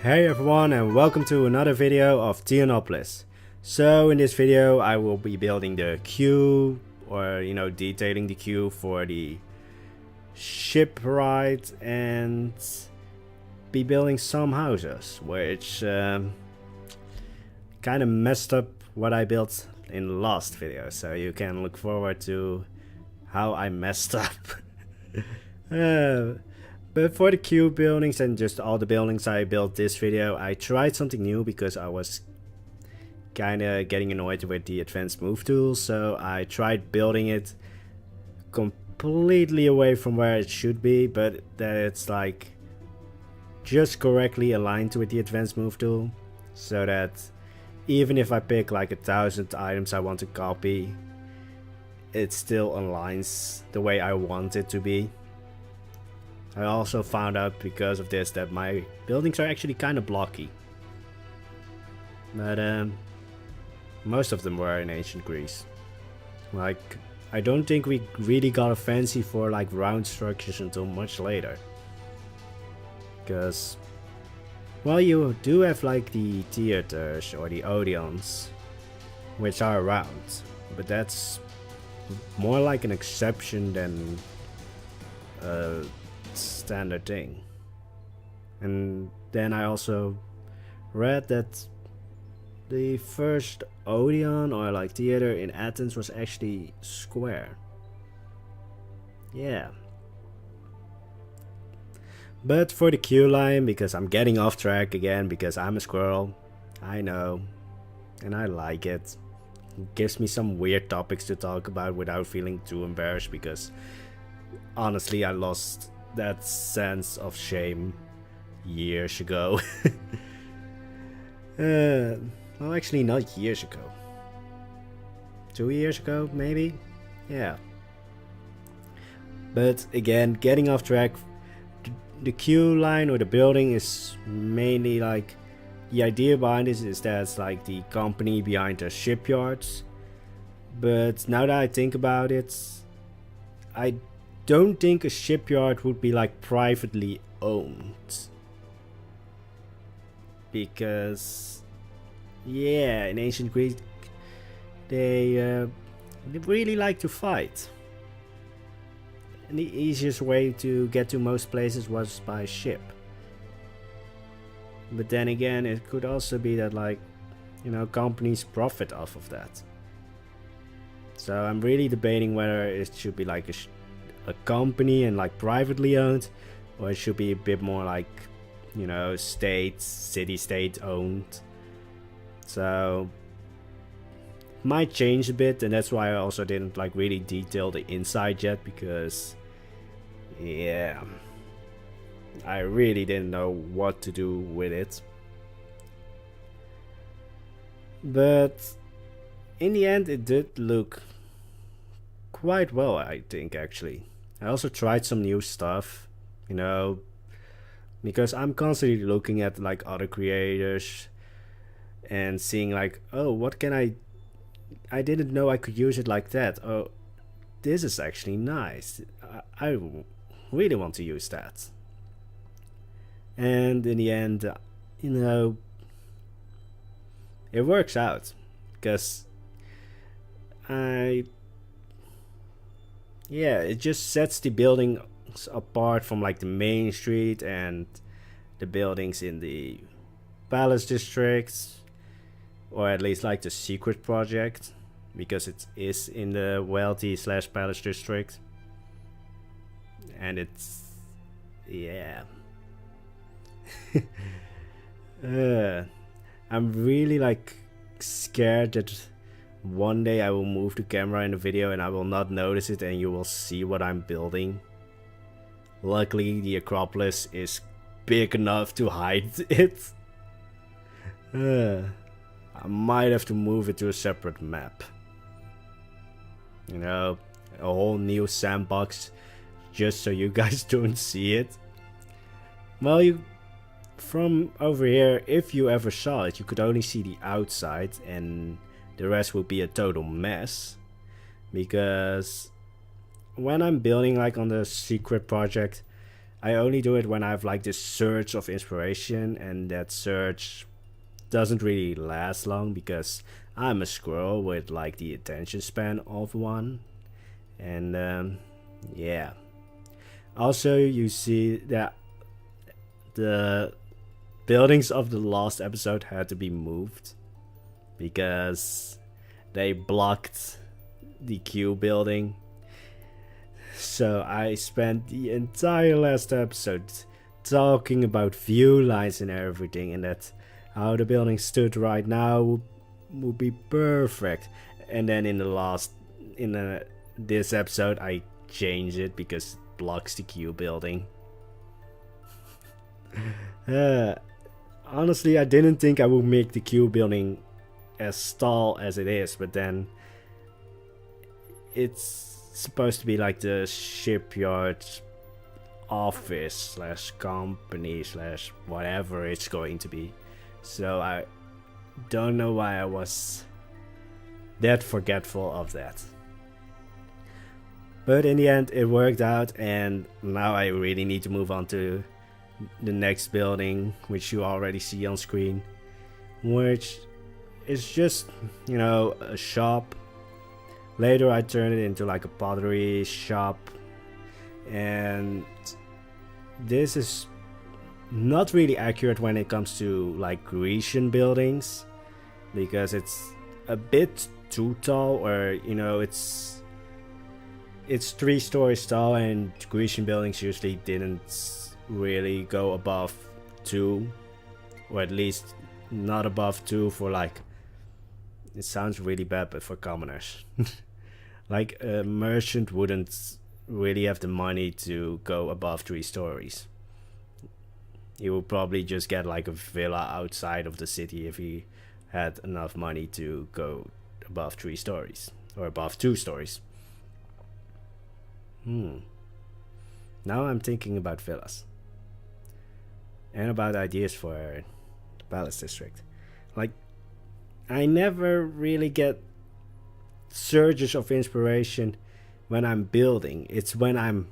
Hey everyone, and welcome to another video of Theonopolis. So in this video I will be building the queue, or detailing the queue for the ship ride, and be building some houses, which kind of messed up what I built in the last video, so you can look forward to how I messed up. But for the queue buildings and just all the buildings I built this video, I tried something new because I was kinda getting annoyed with the advanced move tool, so I tried building it completely away from where it should be, but that it's like just correctly aligned with the advanced move tool, so that even if I pick like 1,000 items I want to copy, it still aligns the way I want it to be. I also found out because of this that my buildings are actually kind of blocky. But most of them were in ancient Greece. Like, I don't think we really got a fancy for like round structures until much later. Because, well, you do have like the theaters or the Odeons, which are round. But that's more like an exception than standard thing. And then I also read that the first Odeon or like theater in Athens was actually square. Yeah. But for the queue line, because I'm getting off track again because I'm a squirrel, I know, and I like it. It gives me some weird topics to talk about without feeling too embarrassed, because honestly I lost that sense of shame years ago. Well, actually not years ago. 2 years ago, maybe? Yeah. But again, getting off track, the queue line or the building is mainly like, the idea behind this is that it's like the company behind the shipyards. But now that I think about it, I don't think a shipyard would be like privately owned, because yeah, in ancient Greece they really like to fight, and the easiest way to get to most places was by ship. But then again, it could also be that like companies profit off of that. So I'm really debating whether it should be like a company and like privately owned, or it should be a bit more like city-state owned. So might change a bit, and that's why I also didn't like really detail the inside yet, because yeah, I really didn't know what to do with it. But in the end it did look quite well, I think, actually. I also tried some new stuff, because I'm constantly looking at like other creators and seeing like, oh, what can I didn't know I could use it like that. Oh, this is actually nice. I really want to use that. And in the end, it works out, because it just sets the buildings apart from like the main street and the buildings in the palace districts, or at least like the secret project, because it is in the wealthy / palace district. And it's, yeah. I'm really like scared that one day I will move the camera in the video and I will not notice it, and you will see what I'm building. Luckily the Acropolis is big enough to hide it. I might have to move it to a separate map. A whole new sandbox, just so you guys don't see it. Well, from over here, if you ever saw it, you could only see the outside, and the rest would be a total mess. Because when I'm building like on the secret project, I only do it when I have like this surge of inspiration, and that surge doesn't really last long because I'm a squirrel with like the attention span of one. And yeah. Also, you see that the buildings of the last episode had to be moved because they blocked the Q building. So I spent the entire last episode talking about view lines and everything, and that how the building stood right now would be perfect. And then in this episode I changed it because it blocks the Q building. Honestly, I didn't think I would make the Q building as tall as it is, but then it's supposed to be like the shipyard office slash company slash whatever it's going to be. So I don't know why I was that forgetful of that. But in the end it worked out, and now I really need to move on to the next building, which you already see on screen, which is just, you know, a shop. Later I turned it into like a pottery shop, and this is not really accurate when it comes to like Grecian buildings because it's a bit too tall, or you know, it's 3 stories tall, and Grecian buildings usually didn't really go above 2, or at least not above 2 for like, it sounds really bad, but for commoners. Like a merchant wouldn't really have the money to go above 3 stories. He would probably just get like a villa outside of the city if he had enough money to go above 3 stories or above 2 stories. Now I'm thinking about villas and about ideas for the Palace District. Like, I never really get surges of inspiration when I'm building. It's when I'm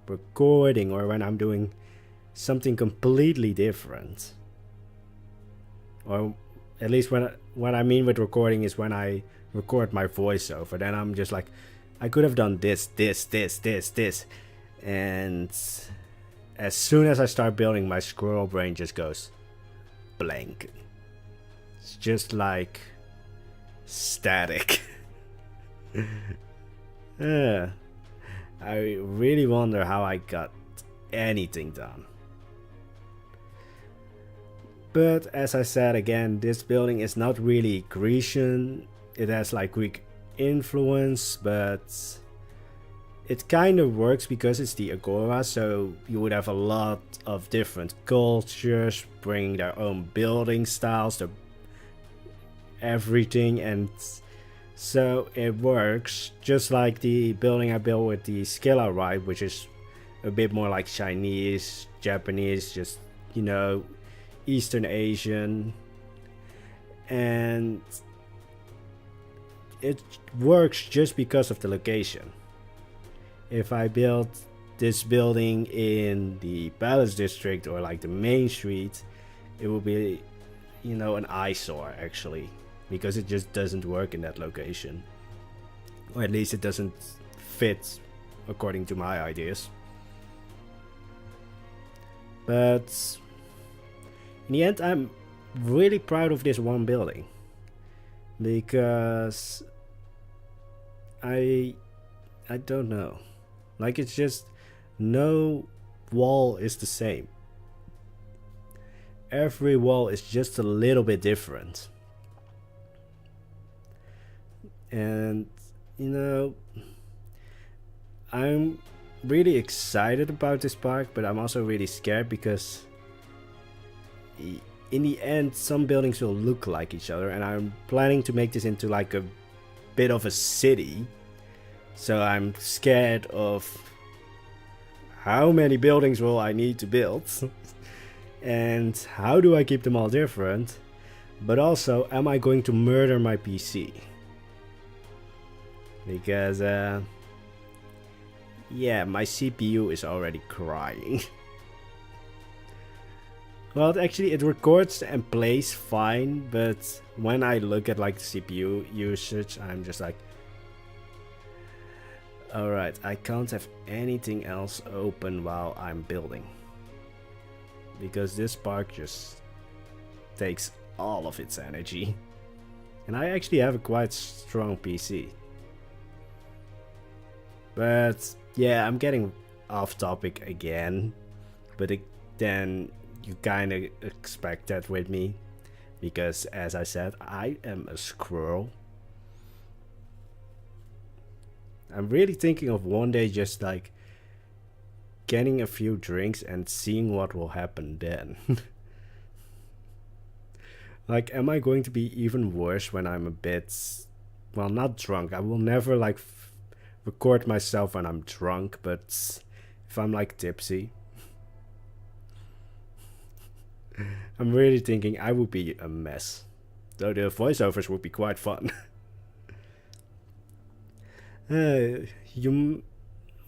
recording or when I'm doing something completely different. Or at least what I mean with recording is when I record my voiceover. Then I'm just like, I could have done this. And as soon as I start building, my squirrel brain just goes blank. It's just like static. I really wonder how I got anything done. But as I said again, this building is not really Grecian. It has like Greek influence, but it kind of works because it's the Agora, so you would have a lot of different cultures bringing their own building styles, their everything, and so it works. Just like the building I built with the Skilla ride, which is a bit more like Chinese, Japanese, just, you know, Eastern Asian, and it works just because of the location. If I built this building in the Palace District or like the main street, it would be, you know, an eyesore actually, because it just doesn't work in that location, or at least it doesn't fit according to my ideas. But in the end, I'm really proud of this one building because I don't know, like, it's just no wall is the same. Every wall is just a little bit different. And, you know, I'm really excited about this park, but I'm also really scared because in the end some buildings will look like each other, and I'm planning to make this into like a bit of a city. So I'm scared of how many buildings will I need to build and how do I keep them all different, but also am I going to murder my PC? Because yeah, my CPU is already crying. Well, actually it records and plays fine, but when I look at like the CPU usage, I'm just like, alright, I can't have anything else open while I'm building. Because this spark just takes all of its energy. And I actually have a quite strong PC. But yeah, I'm getting off topic again. But then you kind of expect that with me. Because as I said, I am a squirrel. I'm really thinking of one day just like getting a few drinks and seeing what will happen then. Like, am I going to be even worse when I'm a bit, well, not drunk. I will never like record myself when I'm drunk, but if I'm like tipsy, I'm really thinking I would be a mess. Though the voiceovers would be quite fun. You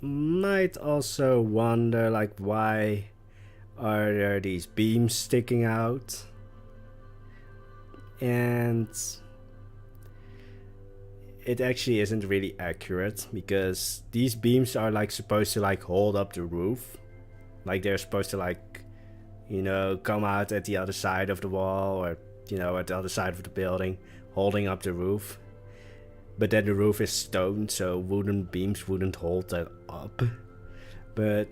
might also wonder, like, why are there these beams sticking out? And it actually isn't really accurate, because these beams are like supposed to like hold up the roof. Like they're supposed to like, you know, come out at the other side of the wall, or, you know, at the other side of the building, holding up the roof. But then the roof is stone, so wooden beams wouldn't hold that up. But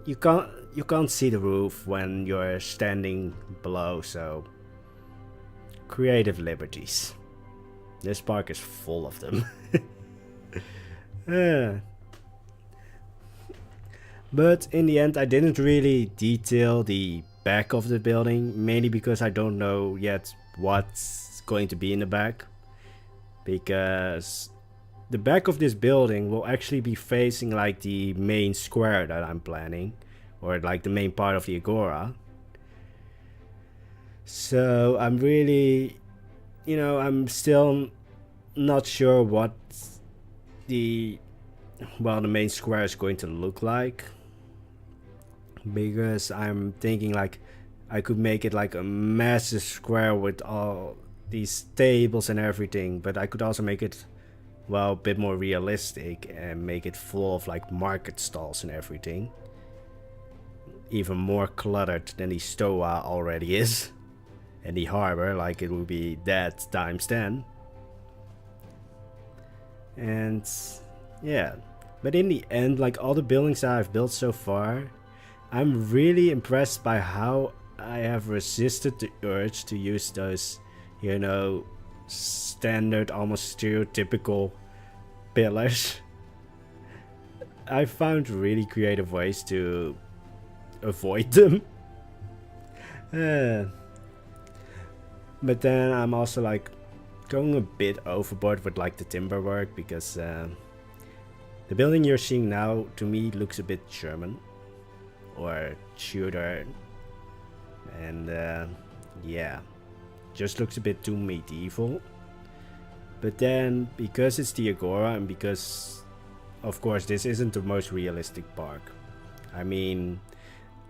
you can't see the roof when you're standing below, so creative liberties. This park is full of them. But in the end, I didn't really detail the back of the building, mainly because I don't know yet what's going to be in the back. Because the back of this building will actually be facing like the main square that I'm planning, or like the main part of the Agora. So I'm really, you know, I'm still not sure what the main square is going to look like, because I'm thinking like I could make it like a massive square with all these tables and everything, but I could also make it, well, a bit more realistic and make it full of like market stalls and everything, even more cluttered than the Stoa already is. And the harbor, like, it would be that times 10. And yeah, but in the end, like, all the buildings that I've built so far, I'm really impressed by how I have resisted the urge to use those, you know, standard, almost stereotypical pillars. I found really creative ways to avoid them. But then I'm also like going a bit overboard with like the timber work, because the building you're seeing now to me looks a bit German or Tudor, and yeah, just looks a bit too medieval. But then because it's the Agora, and because of course this isn't the most realistic park, I mean,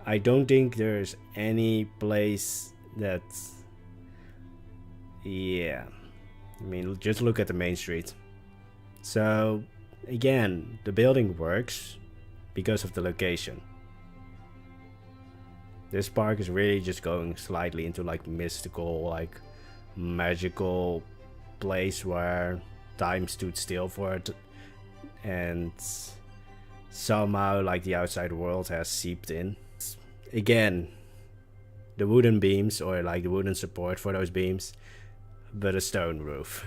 I don't think there's any place that, yeah, I mean, just look at the main street. So again, the building works because of the location. This park is really just going slightly into like mystical, like magical place where time stood still for it, and somehow like the outside world has seeped in. Again, the wooden beams, or like the wooden support for those beams, but a stone roof.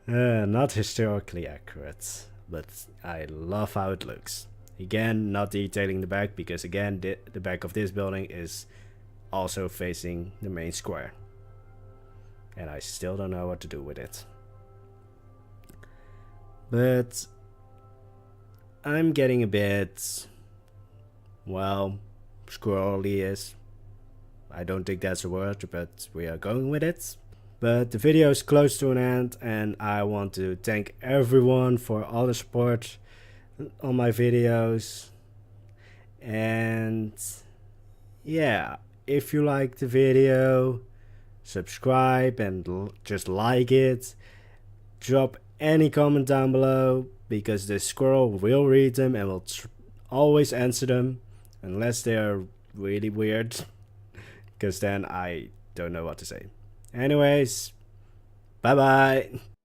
Not historically accurate, but I love how it looks. Again, not detailing the back, because again, the back of this building is also facing the main square. And I still don't know what to do with it. But I'm getting a bit, well, squirrely. I don't think that's a word, but we are going with it. But the video is close to an end, and I want to thank everyone for all the support on my videos. And yeah, if you like the video, subscribe and just like it. Drop any comment down below because the squirrel will read them and will always answer them, unless they are really weird, because then I don't know what to say. Anyways, bye bye.